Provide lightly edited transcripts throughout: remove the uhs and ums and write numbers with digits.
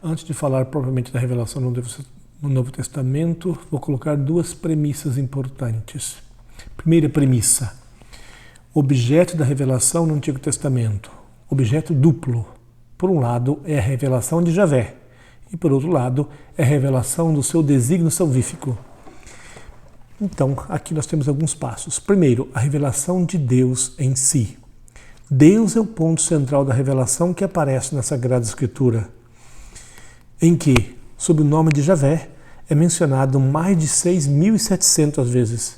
Antes de falar propriamente da revelação no Novo Testamento, vou colocar duas premissas importantes. Primeira premissa: objeto da revelação no Antigo Testamento, objeto duplo. Por um lado é a revelação de Javé e por outro lado é a revelação do seu desígnio salvífico. Então, aqui nós temos alguns passos. Primeiro, a revelação de Deus em si. Deus é o ponto central da revelação que aparece na Sagrada Escritura, em que, sob o nome de Javé, é mencionado mais de 6.700 vezes.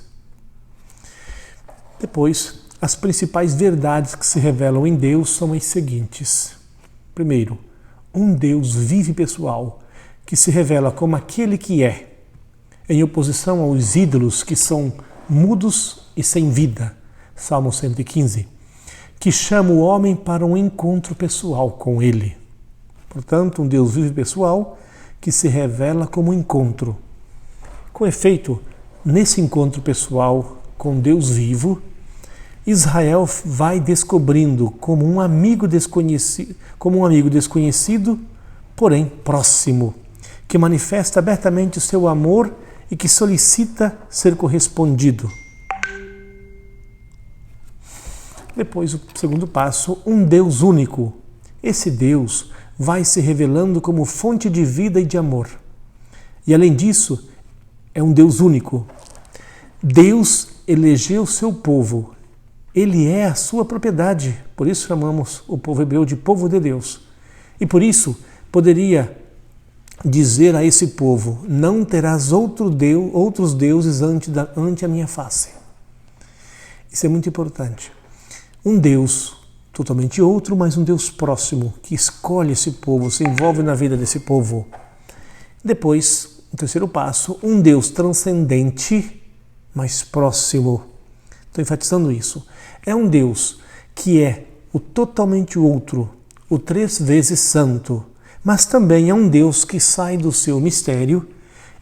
Depois, as principais verdades que se revelam em Deus são as seguintes. Primeiro, um Deus vivo e pessoal, que se revela como aquele que é, em oposição aos ídolos que são mudos e sem vida. Salmo 115, que chama o homem para um encontro pessoal com ele. Portanto, um Deus vivo e pessoal que se revela como encontro. Com efeito, nesse encontro pessoal com Deus vivo, Israel vai descobrindo como um amigo desconhecido, porém próximo, que manifesta abertamente o seu amor e que solicita ser correspondido. Depois, o segundo passo, um Deus único. Esse Deus vai se revelando como fonte de vida e de amor. E além disso, é um Deus único. Deus elegeu seu povo. Ele é a sua propriedade. Por isso chamamos o povo hebreu de povo de Deus. E por isso poderia dizer a esse povo: não terás outros deuses ante a minha face. Isso é muito importante. Um Deus totalmente outro, mas um Deus próximo, que escolhe esse povo, se envolve na vida desse povo. Depois, o terceiro passo, um Deus transcendente, mas próximo. Estou enfatizando isso. É um Deus que é o totalmente outro, o 3 vezes santo, mas também é um Deus que sai do seu mistério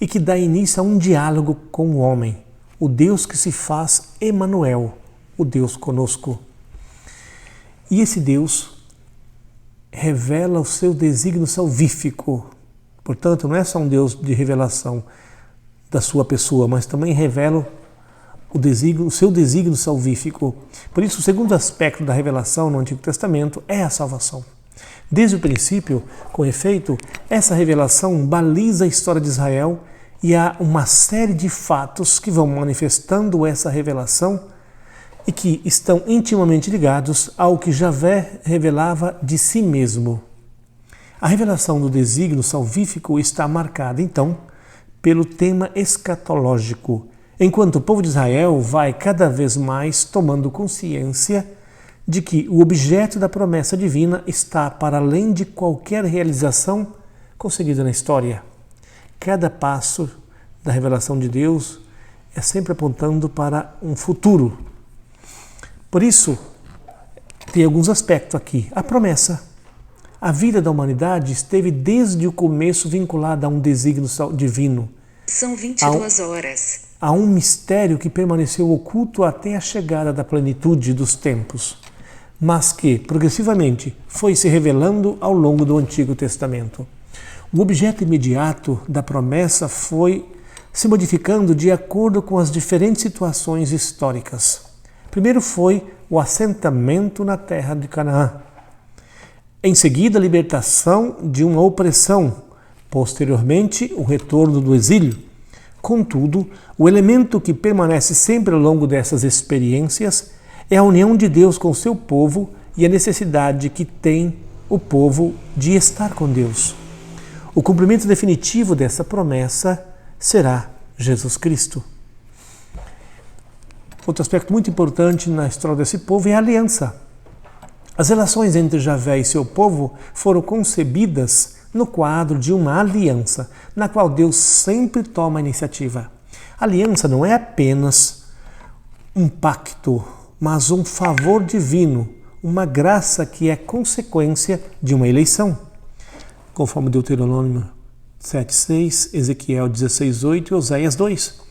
e que dá início a um diálogo com o homem. O Deus que se faz Emanuel, o Deus conosco. E esse Deus revela o seu desígnio salvífico. Portanto, não é só um Deus de revelação da sua pessoa, mas também revela o seu desígnio salvífico. Por isso, o segundo aspecto da revelação no Antigo Testamento é a salvação. Desde o princípio, com efeito, essa revelação baliza a história de Israel e há uma série de fatos que vão manifestando essa revelação e que estão intimamente ligados ao que Javé revelava de si mesmo. A revelação do desígnio salvífico está marcada, então, pelo tema escatológico, enquanto o povo de Israel vai cada vez mais tomando consciência de que o objeto da promessa divina está para além de qualquer realização conseguida na história. Cada passo da revelação de Deus é sempre apontando para um futuro. Por isso, tem alguns aspectos aqui. A promessa. A vida da humanidade esteve desde o começo vinculada a um desígnio divino. São 22 horas. Há um mistério que permaneceu oculto até a chegada da plenitude dos tempos, mas que, progressivamente, foi se revelando ao longo do Antigo Testamento. O objeto imediato da promessa foi se modificando de acordo com as diferentes situações históricas. Primeiro foi o assentamento na terra de Canaã. Em seguida, a libertação de uma opressão. Posteriormente, o retorno do exílio. Contudo, o elemento que permanece sempre ao longo dessas experiências é a união de Deus com o seu povo e a necessidade que tem o povo de estar com Deus. O cumprimento definitivo dessa promessa será Jesus Cristo. Outro aspecto muito importante na história desse povo é a aliança. As relações entre Javé e seu povo foram concebidas no quadro de uma aliança, na qual Deus sempre toma a iniciativa. A aliança não é apenas um pacto, mas um favor divino, uma graça que é consequência de uma eleição. Conforme Deuteronômio 7,6, Ezequiel 16,8 e Oséias 2.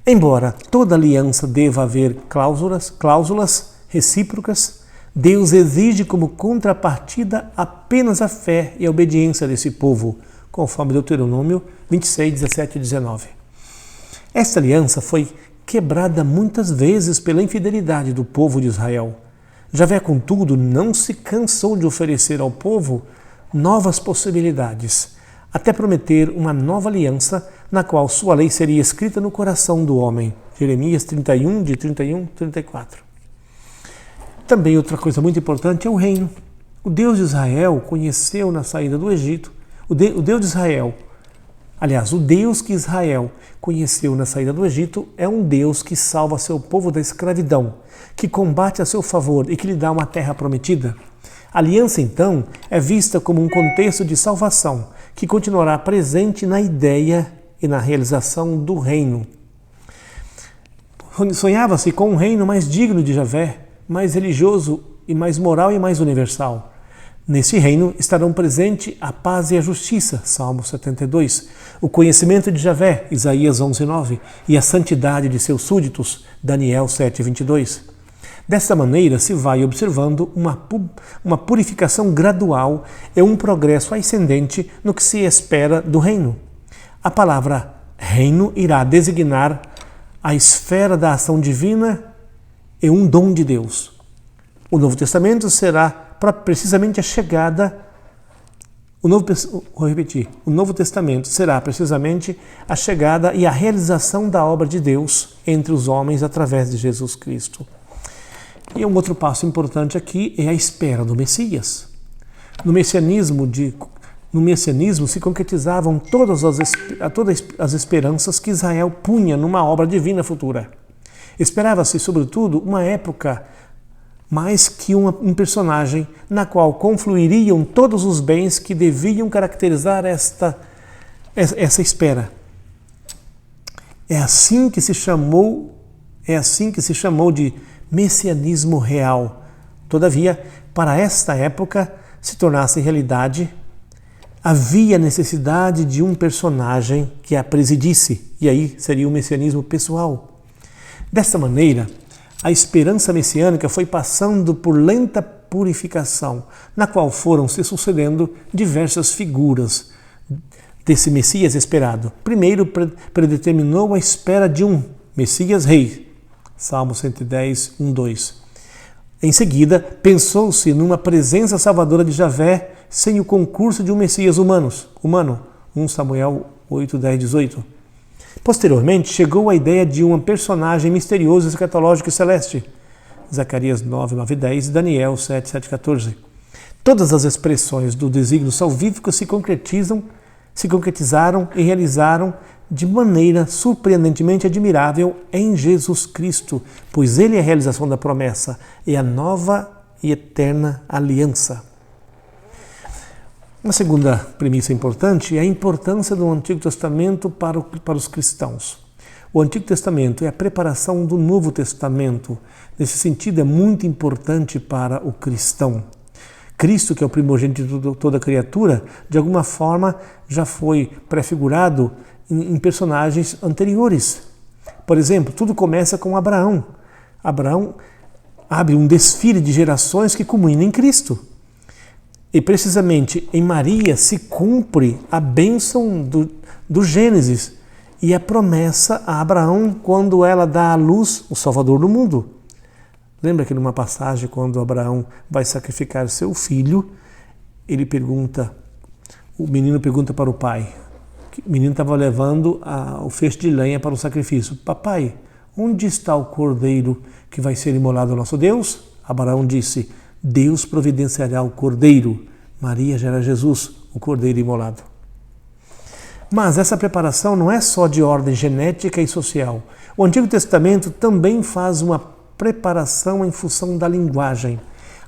Embora toda aliança deva haver cláusulas recíprocas, Deus exige como contrapartida apenas a fé e a obediência desse povo, conforme Deuteronômio 26, 17 e 19. Esta aliança foi quebrada muitas vezes pela infidelidade do povo de Israel. Javé, contudo, não se cansou de oferecer ao povo novas possibilidades, até prometer uma nova aliança na qual sua lei seria escrita no coração do homem. Jeremias 31, de 31 a 34. Também outra coisa muito importante é o reino. O Deus de Israel conheceu na saída do Egito, o Deus de Israel, aliás, o Deus que Israel conheceu na saída do Egito é um Deus que salva seu povo da escravidão, que combate a seu favor e que lhe dá uma terra prometida. A aliança, então, é vista como um contexto de salvação que continuará presente na ideia e na realização do reino. Sonhava-se com um reino mais digno de Javé, mais religioso e mais moral e mais universal. Nesse reino estarão presentes a paz e a justiça, Salmo 72, o conhecimento de Javé, Isaías 11:9, e a santidade de seus súditos, Daniel 7:22. Desta maneira se vai observando uma purificação gradual e um progresso ascendente no que se espera do reino. A palavra reino irá designar a esfera da ação divina e um dom de Deus. O Novo Testamento será precisamente a chegada. O Novo Testamento será precisamente a chegada e a realização da obra de Deus entre os homens através de Jesus Cristo. E um outro passo importante aqui é a espera do Messias. No messianismo se concretizavam todas as esperanças que Israel punha numa obra divina futura. Esperava-se, sobretudo, uma época mais que um personagem na qual confluiriam todos os bens que deviam caracterizar essa espera. É assim que se chamou de messianismo real. Todavia, para esta época se tornasse realidade, havia necessidade de um personagem que a presidisse, e aí seria o messianismo pessoal. Desta maneira, a esperança messiânica foi passando por lenta purificação, na qual foram se sucedendo diversas figuras desse Messias esperado. Primeiro, predeterminou a espera de um Messias rei, Salmo 110, 1, 2. Em seguida, pensou-se numa presença salvadora de Javé sem o concurso de um Messias humano, 1 Samuel 8, 10, 18. Posteriormente, chegou a ideia de um personagem misterioso, escatológico e celeste, Zacarias 9, 9, 10 e Daniel 7, 7, 14. Todas as expressões do desígnio salvífico se concretizaram e realizaram de maneira surpreendentemente admirável em Jesus Cristo, pois Ele é a realização da promessa e a nova e eterna aliança. Uma segunda premissa importante é a importância do Antigo Testamento para os cristãos. O Antigo Testamento é a preparação do Novo Testamento. Nesse sentido, é muito importante para o cristão. Cristo, que é o primogênito de toda criatura, de alguma forma já foi prefigurado em personagens anteriores. Por exemplo, tudo começa com Abraão. Abraão abre um desfile de gerações que culmina em Cristo. E precisamente em Maria se cumpre a bênção do Gênesis e a promessa a Abraão quando ela dá à luz o Salvador do mundo. Lembra que numa passagem, quando Abraão vai sacrificar seu filho, o menino pergunta para o pai, o menino estava levando o feixe de lenha para o sacrifício. Papai, onde está o cordeiro que vai ser imolado ao nosso Deus? Abraão disse, Deus providenciará o cordeiro. Maria gera Jesus, o cordeiro imolado. Mas essa preparação não é só de ordem genética e social. O Antigo Testamento também faz uma preparação em função da linguagem.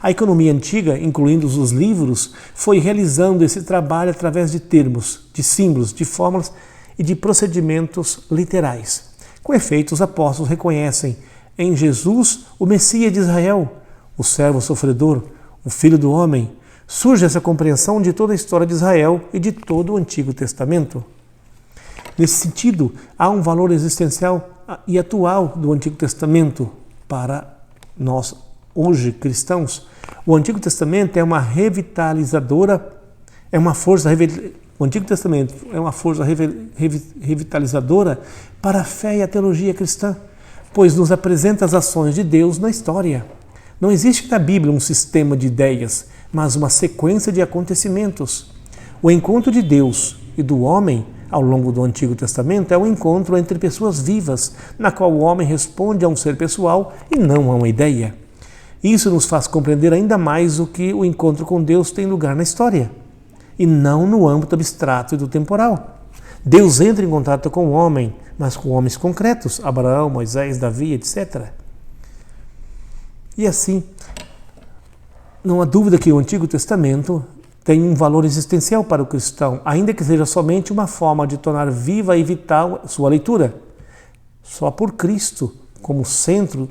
A economia antiga, incluindo os livros, foi realizando esse trabalho através de termos, de símbolos, de fórmulas e de procedimentos literais. Com efeito, os apóstolos reconhecem em Jesus o Messias de Israel, o servo sofredor, o Filho do Homem. Surge essa compreensão de toda a história de Israel e de todo o Antigo Testamento. Nesse sentido, há um valor existencial e atual do Antigo Testamento para nós, hoje, cristãos. O Antigo Testamento é uma revitalizadora, é uma força O Antigo Testamento é uma força revitalizadora para a fé e a teologia cristã, pois nos apresenta as ações de Deus na história. Não existe na Bíblia um sistema de ideias, mas uma sequência de acontecimentos. O encontro de Deus e do homem ao longo do Antigo Testamento é um encontro entre pessoas vivas, na qual o homem responde a um ser pessoal e não a uma ideia. Isso nos faz compreender ainda mais o que o encontro com Deus tem lugar na história, e não no âmbito abstrato e do temporal. Deus entra em contato com o homem, mas com homens concretos, Abraão, Moisés, Davi, etc. E assim, não há dúvida que o Antigo Testamento tem um valor existencial para o cristão, ainda que seja somente uma forma de tornar viva e vital sua leitura. Só por Cristo, como centro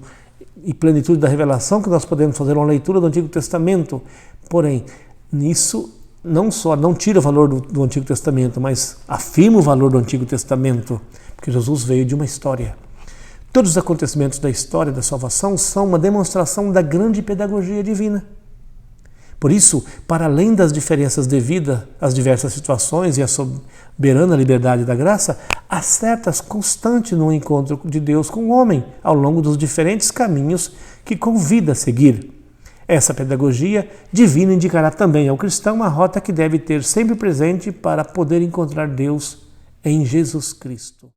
e plenitude da revelação, que nós podemos fazer uma leitura do Antigo Testamento. Porém, nisso não só não tira o valor do Antigo Testamento, mas afirma o valor do Antigo Testamento, porque Jesus veio de uma história. Todos os acontecimentos da história da salvação são uma demonstração da grande pedagogia divina. Por isso, para além das diferenças devidas às diversas situações e à soberana liberdade da graça, há certas constantes no encontro de Deus com o homem, ao longo dos diferentes caminhos que convida a seguir. Essa pedagogia divina indicará também ao cristão a rota que deve ter sempre presente para poder encontrar Deus em Jesus Cristo.